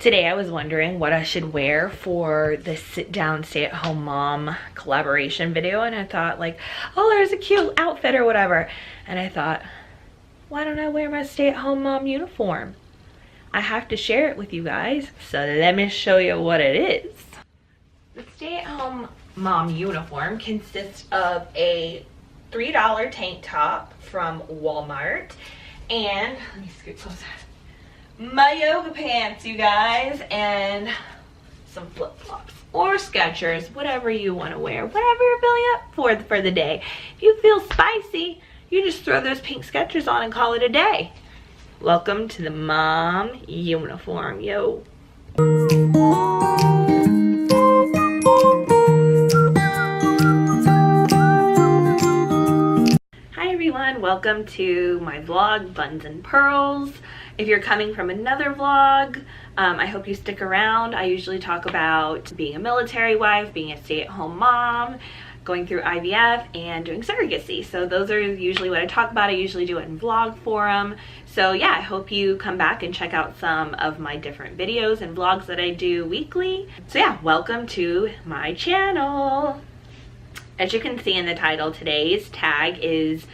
Today I was wondering what I should wear for the sit down stay at home mom collaboration video, and I thought like, oh, there's a cute outfit or whatever, and I thought, why don't I wear my stay at home mom uniform? I have to share it with you guys, so let me show you what it is. The stay at home mom uniform consists of a $3 tank top from Walmart, and let me scoot closer, my yoga pants, you guys, and some flip-flops or Skechers, whatever you want to wear, whatever you're feeling up for the day. If you feel spicy, you just throw those pink Skechers on and call it a day. Welcome to the mom uniform, yo. Hi everyone, welcome to my vlog, Buns and Pearls. If you're coming from another vlog, I hope you stick around. I usually talk about being a military wife, being a stay-at-home mom, going through IVF, and doing surrogacy. So those are usually what I talk about. I usually do it in vlog form. So yeah, I hope you come back and check out some of my different videos and vlogs that I do weekly. So yeah, welcome to my channel. As you can see in the title, today's tag is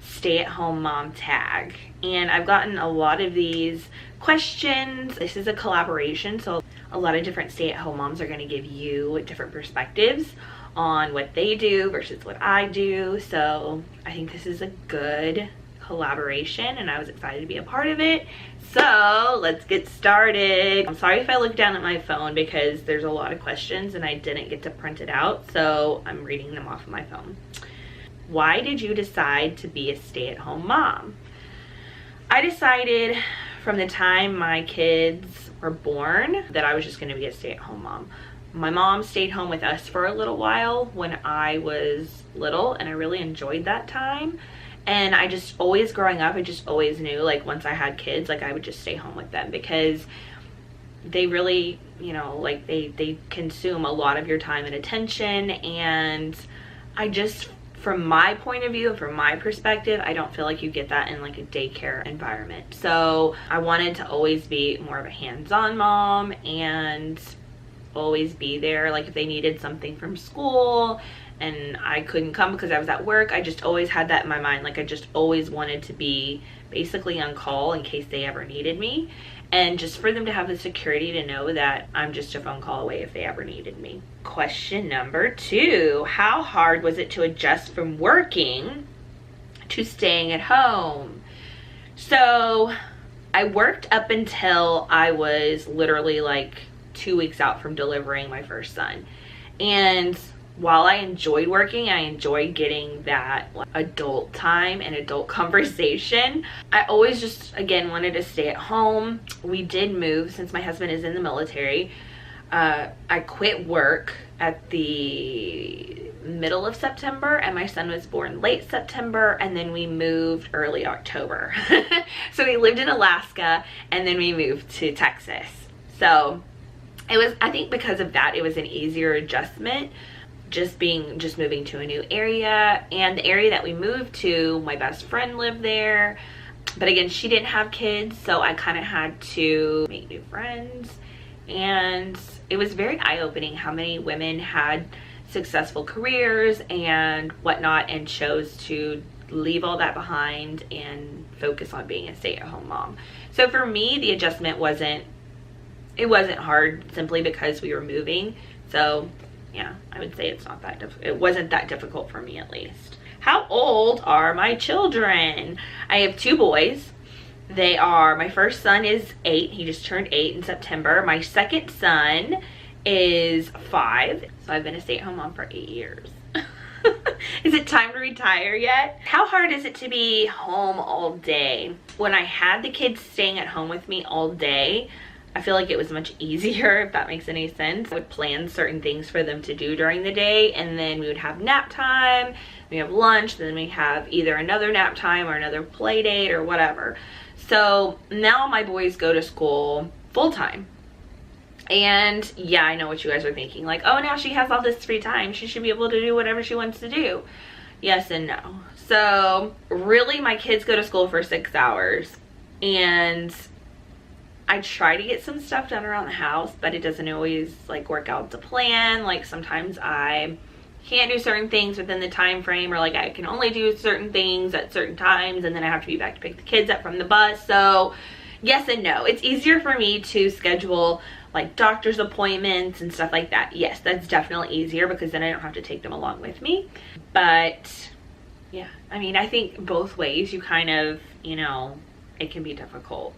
stay-at-home mom tag, and I've gotten a lot of these questions. This is a collaboration, so a lot of different stay-at-home moms are going to give you different perspectives on what they do versus what I do. So I think this is a good collaboration and I was excited to be a part of it. So let's get started. I'm sorry if I look down at my phone because there's a lot of questions and I didn't get to print it out, so I'm reading them off of my phone. Why did you decide to be a stay-at-home mom? I decided from the time my kids were born that I was just going to be a stay-at-home mom. My mom stayed home with us for a little while when I was little, and I really enjoyed that time. And I just always, growing up, I just always knew, like, once I had kids, like, I would just stay home with them because they really, you know, like, they consume a lot of your time and attention. And I just, from my point of view and from my perspective, I don't feel like you get that in like a daycare environment. So I wanted to always be more of a hands-on mom and always be there. Like if they needed something from school and I couldn't come because I was at work, I just always had that in my mind. Like I just always wanted to be basically on call in case they ever needed me, and just for them to have the security to know that I'm just a phone call away if they ever needed me. Question number 2, how hard was it to adjust from working to staying at home? So I worked up until I was literally like 2 weeks out from delivering my first son. And while I enjoyed working, I enjoyed getting that adult time and adult conversation, I always just, again, wanted to stay at home. We did move since my husband is in the military. I quit work at the middle of September and my son was born late September, and then we moved early October. So we lived in Alaska and then we moved to Texas. So it was, I think because of that, it was an easier adjustment. Just moving to a new area, and the area that we moved to, my best friend lived there, but again, she didn't have kids, so I kind of had to make new friends. And it was very eye-opening how many women had successful careers and whatnot and chose to leave all that behind and focus on being a stay-at-home mom. So for me, the adjustment wasn't hard simply because we were moving. So yeah, I would say it wasn't that difficult for me, at least. How old are my children? I have 2 boys. My first son is 8. He just turned 8 in September. My second son is 5. So I've been a stay-at-home mom for 8 years. Is it time to retire yet? How hard is it to be home all day? When I had the kids staying at home with me all day, I feel like it was much easier, if that makes any sense. I would plan certain things for them to do during the day, and then we would have nap time, we have lunch, then we have either another nap time or another play date or whatever. So now my boys go to school full time. And yeah, I know what you guys are thinking, like, oh, now she has all this free time, she should be able to do whatever she wants to do. Yes and no. So really, my kids go to school for 6 hours, and I try to get some stuff done around the house, but it doesn't always like work out to plan. Like sometimes I can't do certain things within the time frame, or like I can only do certain things at certain times, and then I have to be back to pick the kids up from the bus. So yes and no. It's easier for me to schedule like doctor's appointments and stuff like that. Yes, that's definitely easier because then I don't have to take them along with me. But yeah, I mean, I think both ways you kind of, you know, it can be difficult.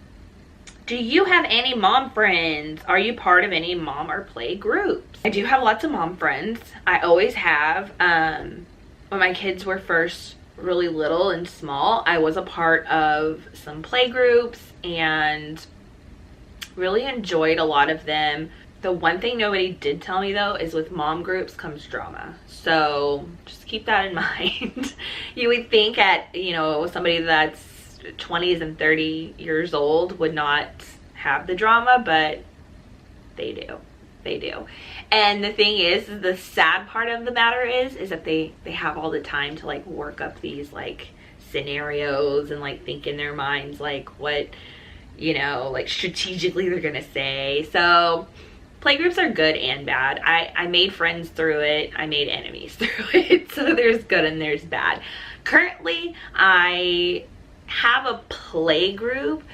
Do you have any mom friends? Are you part of any mom or play groups? I do have lots of mom friends. I always have. When my kids were first really little and small, I was a part of some play groups and really enjoyed a lot of them. The one thing nobody did tell me though is with mom groups comes drama. So just keep that in mind. You would think at, you know, somebody that's 20s and 30 years old would not have the drama, but they do. And the thing is the sad part of the matter is that they have all the time to like work up these like scenarios and like think in their minds like what, you know, like strategically they're gonna say. So playgroups are good and bad. I made friends through it, I made enemies through it, so there's good and there's bad. Currently I have a play group.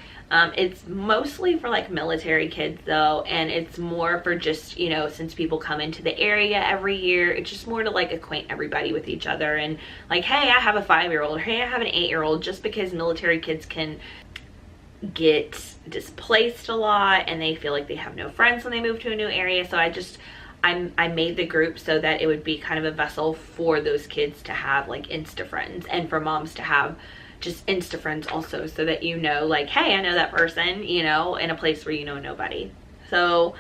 It's mostly for like military kids though, and it's more for just, you know, since people come into the area every year, it's just more to like acquaint everybody with each other and like, hey, I have a 5-year-old, hey, I have an 8-year-old, just because military kids can get displaced a lot and they feel like they have no friends when they move to a new area. So I made the group so that it would be kind of a vessel for those kids to have like Insta friends, and for moms to have just Insta friends also, so that you know like, hey, I know that person, you know, in a place where you know nobody. So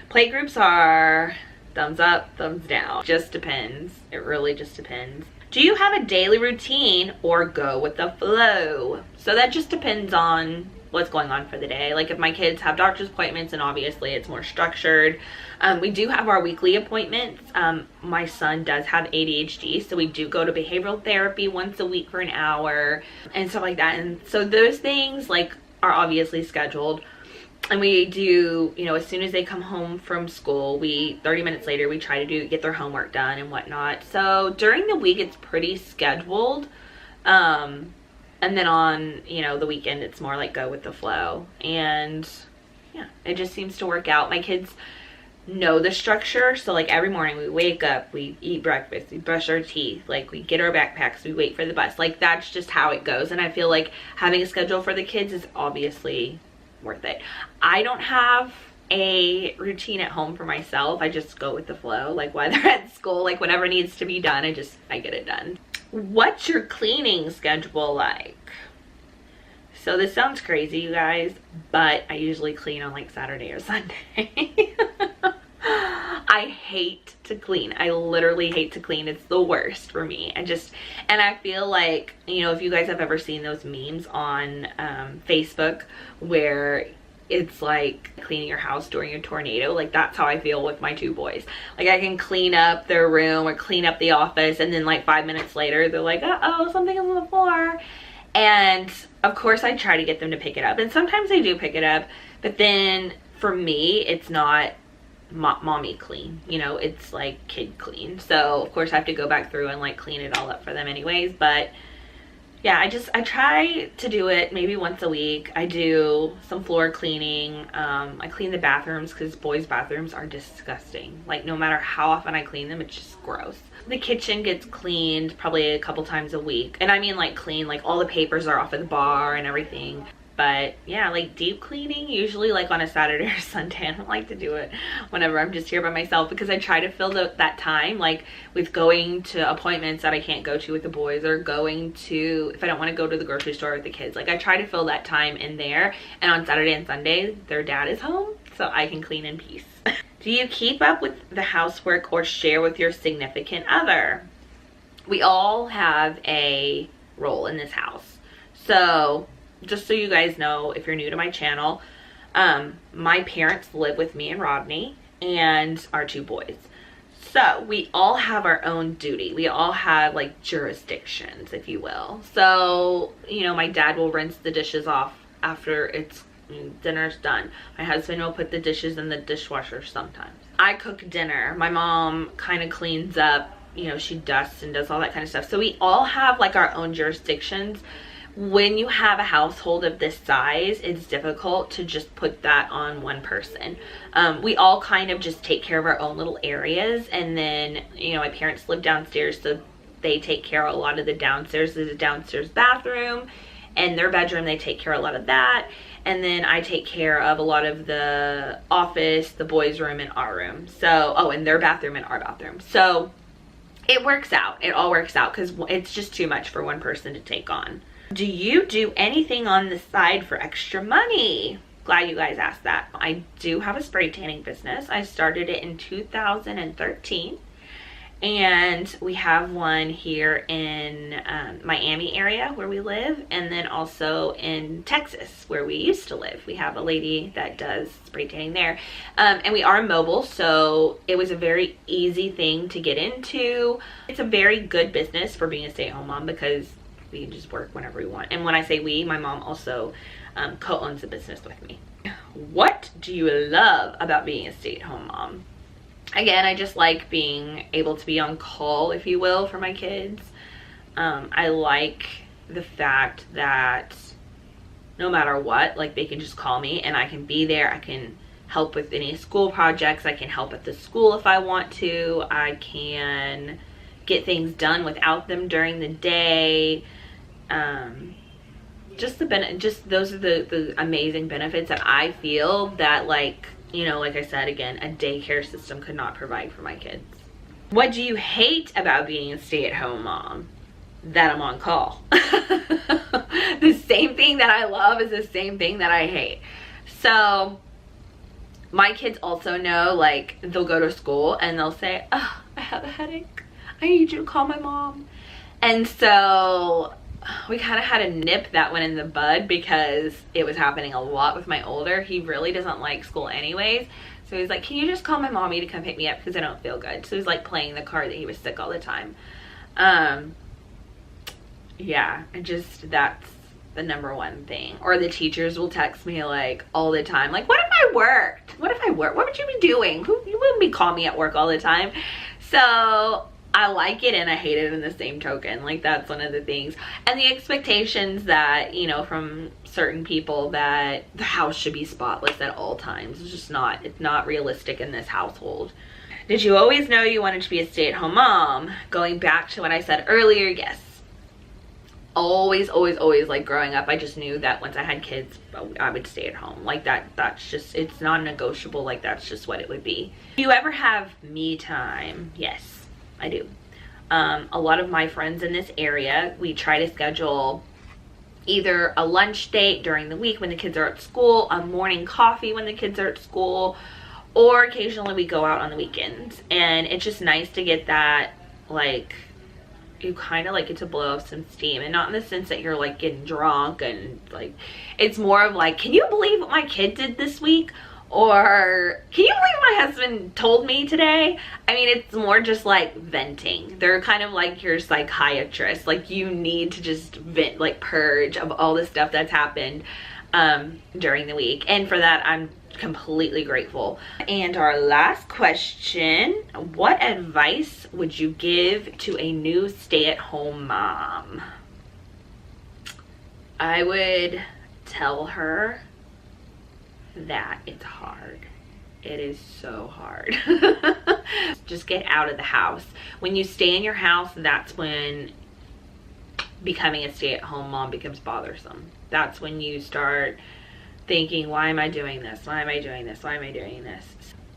play groups are thumbs up, thumbs down. Just depends. It really just depends. Do you have a daily routine or go with the flow? So that just depends on what's going on for the day. Like if my kids have doctor's appointments, and obviously it's more structured. We do have our weekly appointments. My son does have ADHD, so we do go to behavioral therapy once a week for an hour and stuff like that. And so those things like are obviously scheduled. And we do, you know, as soon as they come home from school, 30 minutes later, we try to get their homework done and whatnot. So during the week, it's pretty scheduled. And then on, you know, the weekend, it's more like go with the flow. And yeah, it just seems to work out. My kids know the structure. So like every morning we wake up, we eat breakfast, we brush our teeth, like we get our backpacks, we wait for the bus. Like that's just how it goes. And I feel like having a schedule for the kids is obviously worth it. I don't have a routine at home for myself. I just go with the flow. Like while they're at school, like whatever needs to be done, I get it done. What's your cleaning schedule like? So this sounds crazy, you guys, but I usually clean on like Saturday or Sunday. I hate to clean. I literally hate to clean. It's the worst for me. And I feel like, you know, if you guys have ever seen those memes on Facebook where it's like cleaning your house during a tornado, like that's how I feel with my 2 boys. Like I can clean up their room or clean up the office, and then like 5 minutes later they're like, uh-oh, something is on the floor. And of course I try to get them to pick it up, and sometimes they do pick it up, but then for me it's not mommy clean, you know, it's like kid clean. So of course I have to go back through and like clean it all up for them anyways. But yeah, I try to do it maybe once a week. I do some floor cleaning. I clean the bathrooms because boys' bathrooms are disgusting. Like no matter how often I clean them, it's just gross. The kitchen gets cleaned probably a couple times a week. And I mean like clean, like all the papers are off of the bar and everything. But yeah, like deep cleaning, usually like on a Saturday or Sunday. I don't like to do it whenever I'm just here by myself, because I try to fill that time like with going to appointments that I can't go to with the boys, or going to, if I don't want to go to the grocery store with the kids. Like I try to fill that time in there. And on Saturday and Sunday, their dad is home, so I can clean in peace. Do you keep up with the housework or share with your significant other? We all have a role in this house. So just so you guys know, if you're new to my channel, my parents live with me and Rodney and our 2 boys. So we all have our own duty. We all have like jurisdictions, if you will. So, you know, my dad will rinse the dishes off after it's dinner's done. My husband will put the dishes in the dishwasher sometimes. I cook dinner. My mom kind of cleans up, you know, she dusts and does all that kind of stuff. So we all have like our own jurisdictions. When you have a household of this size, it's difficult to just put that on one person. We all kind of just take care of our own little areas, and then, you know, my parents live downstairs, so they take care of a lot of the downstairs. There's a downstairs bathroom, and their bedroom, they take care of a lot of that. And then I take care of a lot of the office, the boys' room, and our room. So, oh, and their bathroom and our bathroom. So it works out. It all works out because it's just too much for one person to take on. Do you do anything on the side for extra money? Glad you guys asked that. I do have a spray tanning business. I started it in 2013. And we have one here in Miami area where we live, and then also in Texas where we used to live. We have a lady that does spray tanning there, and we are mobile, so it was a very easy thing to get into. It's a very good business for being a stay-at-home mom because we can just work whenever we want. And when I say we, my mom also co-owns the business with me. What do you love about being a stay-at-home mom? Again, I just like being able to be on call, if you will, for my kids. I like the fact that no matter what, like, they can just call me and I can be there. I can help with any school projects. I can help at the school if I want to. I can get things done without them during the day. Just those are the amazing benefits that I feel that, like, you know, like I said, again, a daycare system could not provide for my kids. What do you hate about being a stay-at-home mom? That I'm on call. The same thing that I love is the same thing that I hate. So my kids also know, like, they'll go to school and they'll say, oh, I have a headache. I need you to call my mom. And so we kind of had to nip that one in the bud because it was happening a lot with my older. He really doesn't like school anyways. So he's like, can you just call my mommy to come pick me up because I don't feel good. So he's like playing the card that he was sick all the time. Yeah, that's the number one thing. Or the teachers will text me like all the time. Like, what if I worked? What if I worked? What would you be doing? You wouldn't be calling me at work all the time. So I like it and I hate it in the same token. Like, that's one of the things. And the expectations that, you know, from certain people that the house should be spotless at all times. It's just not. It's not realistic in this household. Did you always know you wanted to be a stay-at-home mom? Going back to what I said earlier, yes. Always, like, growing up, I just knew that once I had kids, I would stay at home. Like, that's just, it's non-negotiable. Like, that's just what it would be. Do you ever have me time? Yes. I do. A lot of my friends in this area, we try to schedule either a lunch date during the week when the kids are at school, a morning coffee when the kids are at school, or occasionally we go out on the weekends. And it's just nice to get that, like, you kind of like get to blow off some steam, and not in the sense that you're like getting drunk, and like, it's more of like, can you believe what my kid did this week? Or can you believe my husband told me today? I mean, it's more just like venting. They're kind of like your psychiatrist. Like, you need to just vent, like purge of all the stuff that's happened during the week. And for that, I'm completely grateful. And our last question, what advice would you give to a new stay-at-home mom? I would tell her that it's hard. It is so hard. Just get out of the house. When you stay in your house, that's when becoming a stay-at-home mom becomes bothersome. That's when you start thinking, why am I doing this? Why am I doing this? Why am I doing this?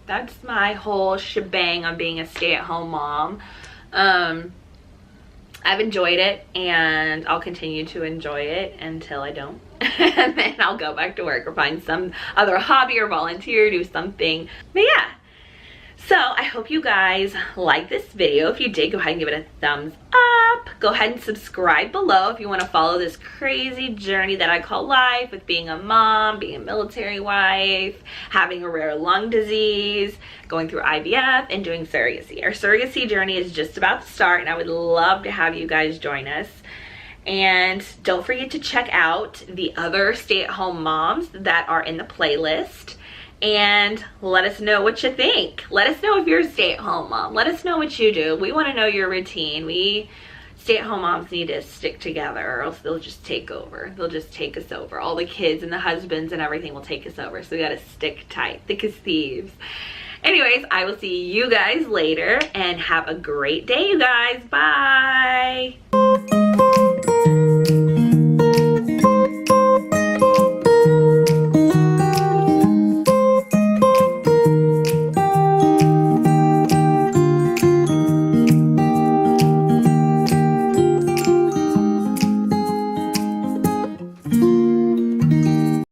That's my whole shebang on being a stay-at-home mom. I've enjoyed it, and I'll continue to enjoy it until I don't. And then I'll go back to work or find some other hobby or volunteer, do something. But yeah, so I hope you guys like this video. If you did, go ahead and give it a thumbs up. Go ahead and subscribe below if you want to follow this crazy journey that I call life, with being a mom, being a military wife, having a rare lung disease, going through IVF, and doing surrogacy. Our surrogacy journey is just about to start, and I would love to have you guys join us. And don't forget to check out the other stay-at-home moms that are in the playlist. And let us know what you think. Let us know if you're a stay-at-home mom. Let us know what you do. We want to know your routine. We stay-at-home moms need to stick together, or else they'll just take over. They'll just take us over. All the kids and the husbands and everything will take us over. So we gotta stick tight, thick as thieves. Anyways, I will see you guys later, and have a great day, you guys. Bye.